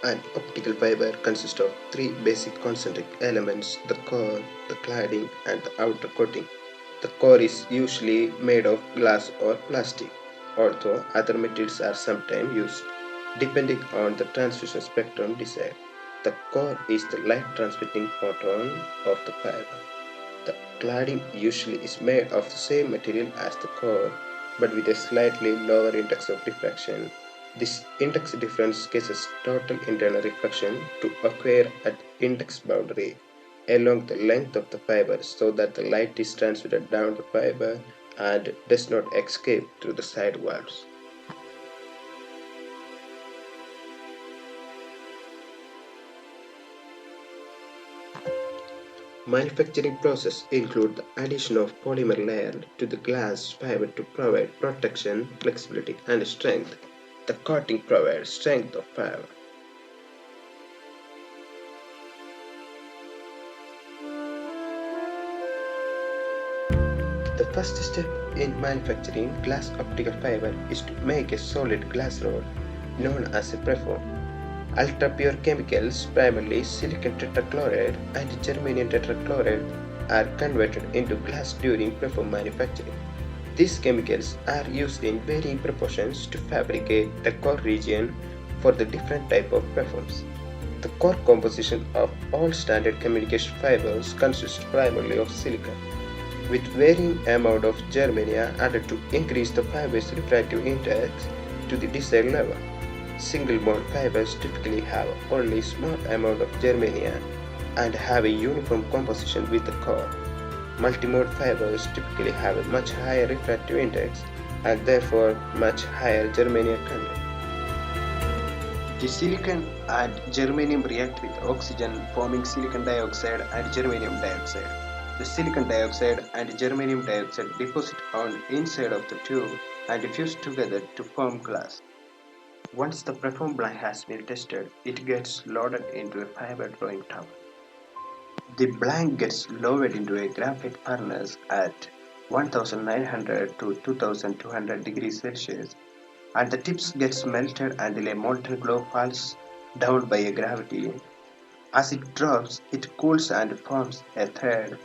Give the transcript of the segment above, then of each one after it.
An optical fiber consists of three basic concentric elements: the core, the cladding, and the outer coating. The core is usually made of glass or plastic, although other materials are sometimes used, depending on the transmission spectrum desired. The core is the light transmitting photon of the fiber. The cladding usually is made of the same material as the core, but with a slightly lower index of diffraction. This index difference causes total internal reflection to occur at index boundary along the length of the fiber, so that the light is transmitted down the fiber and does not escape through the side walls. Manufacturing process include the addition of polymer layer to the glass fiber to provide protection, flexibility, and strength. The coating provides strength of fiber. The first step in manufacturing glass optical fiber is to make a solid glass rod known as a preform. Ultra-pure chemicals, primarily silicon tetrachloride and germanium tetrachloride, are converted into glass during preform manufacturing. These chemicals are used in varying proportions to fabricate the core region for the different type of preforms. The core composition of all standard communication fibers consists primarily of silicon, with varying amount of germanium added to increase the fiber's refractive index to the desired level. Single bond fibers typically have only small amount of germanium and have a uniform composition with the core. Multimode fibers typically have a much higher refractive index and therefore much higher germanium content. The silicon and germanium react with oxygen, forming silicon dioxide and germanium dioxide. The silicon dioxide and germanium dioxide deposit on inside of the tube and fuse together to form glass. Once the preform blank has been tested, it gets loaded into a fiber drawing tower. The blank gets lowered into a graphite furnace at 1900 to 2200 degrees Celsius, and the tips gets melted until a molten glow falls down by a gravity. As it drops, it cools and forms a thread.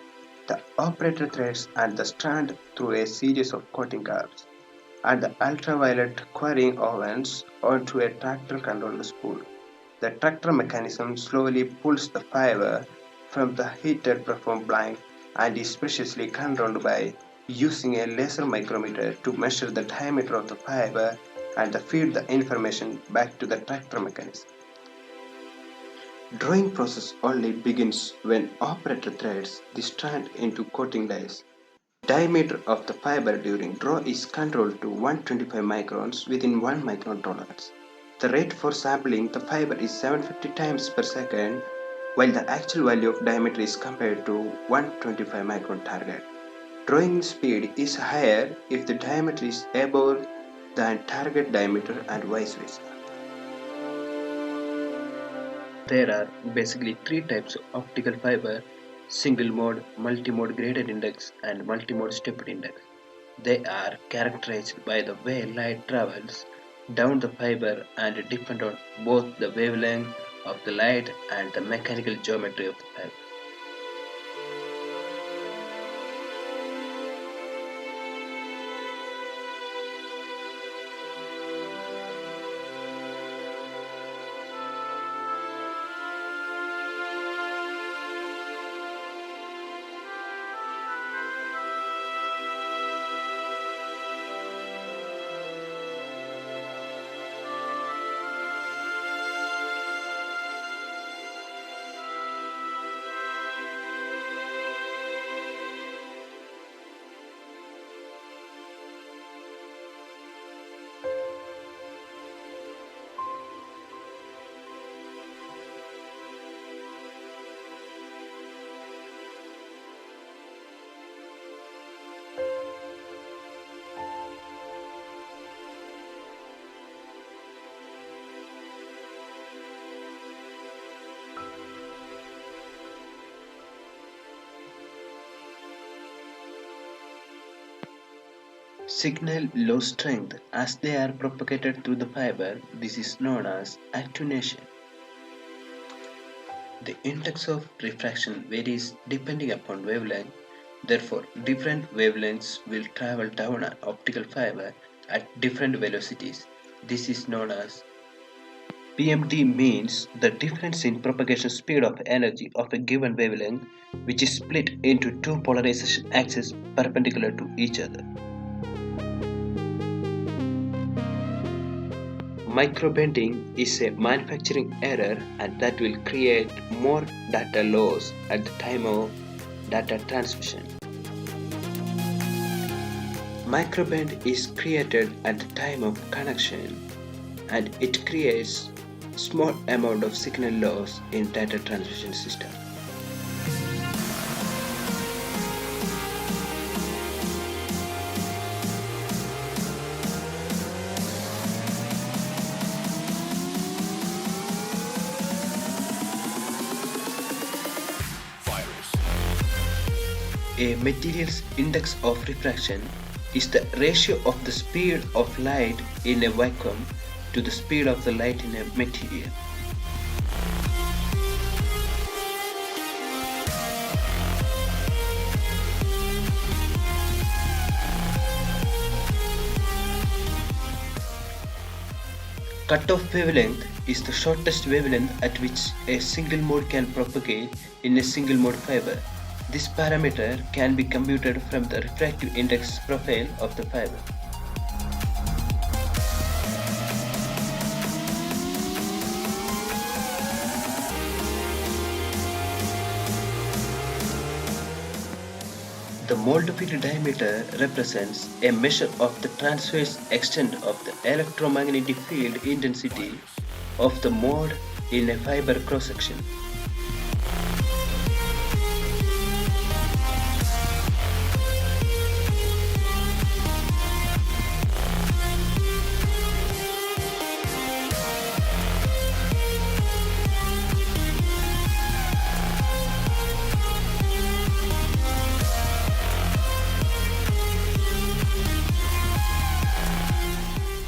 The operator threads and the strand through a series of coating curves and the ultraviolet quarrying ovens onto a tractor-controlled spool. The tractor mechanism slowly pulls the fiber from the heated preform blank and is preciously controlled by using a laser micrometer to measure the diameter of the fiber and feed the information back to the tractor mechanism. Drawing process only begins when operator threads the strand into coating dies. Diameter of the fiber during draw is controlled to 125 microns within 1 micron tolerance. The rate for sampling the fiber is 750 times per second, while the actual value of diameter is compared to 125 micron target. Drawing speed is higher if the diameter is above than target diameter and vice versa. There are basically three types of optical fiber: single mode, multi-mode graded index, and multi-mode stepped index. They are characterized by the way light travels down the fiber and depend on both the wavelength of the light and the mechanical geometry of the fiber. Signal low strength as they are propagated through the fiber. This is known as attenuation. The index of refraction varies depending upon wavelength. Therefore, different wavelengths will travel down an optical fiber at different velocities. This is known as PMD, means the difference in propagation speed of energy of a given wavelength, which is split into two polarization axes perpendicular to each other. Microbending is a manufacturing error and that will create more data loss at the time of data transmission. Microbend is created at the time of connection and it creates small amount of signal loss in data transmission system. A material's index of refraction is the ratio of the speed of light in a vacuum to the speed of the light in a material. Cutoff wavelength is the shortest wavelength at which a single mode can propagate in a single mode fiber. This parameter can be computed from the refractive index profile of the fiber. The mold field diameter represents a measure of the transverse extent of the electromagnetic field intensity of the mold in a fiber cross-section.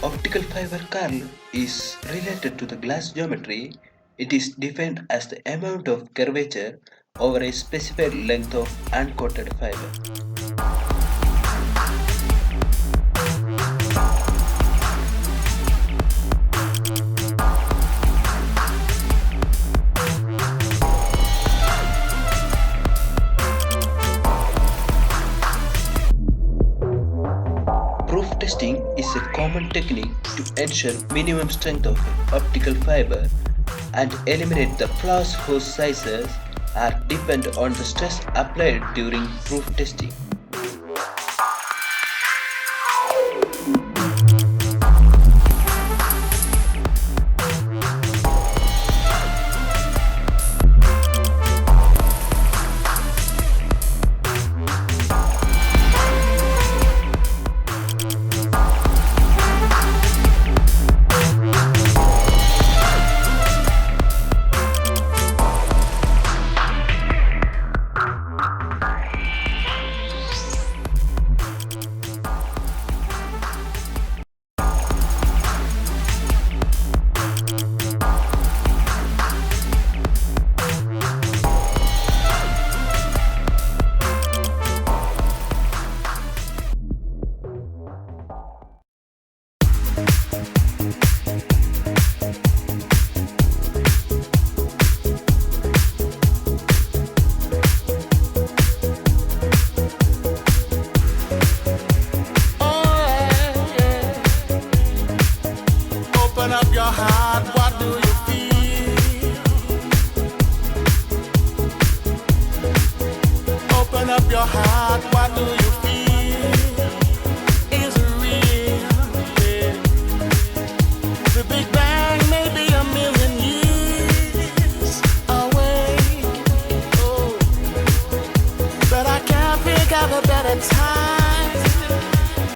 Optical fiber curl is related to the glass geometry. It is defined as the amount of curvature over a specified length of uncoated fiber. Proof testing is a common technique to ensure minimum strength of optical fiber and eliminate the flaws whose sizes are depend on the stress applied during proof testing. Open up your heart, what do you feel? Open up your heart, what do you feel?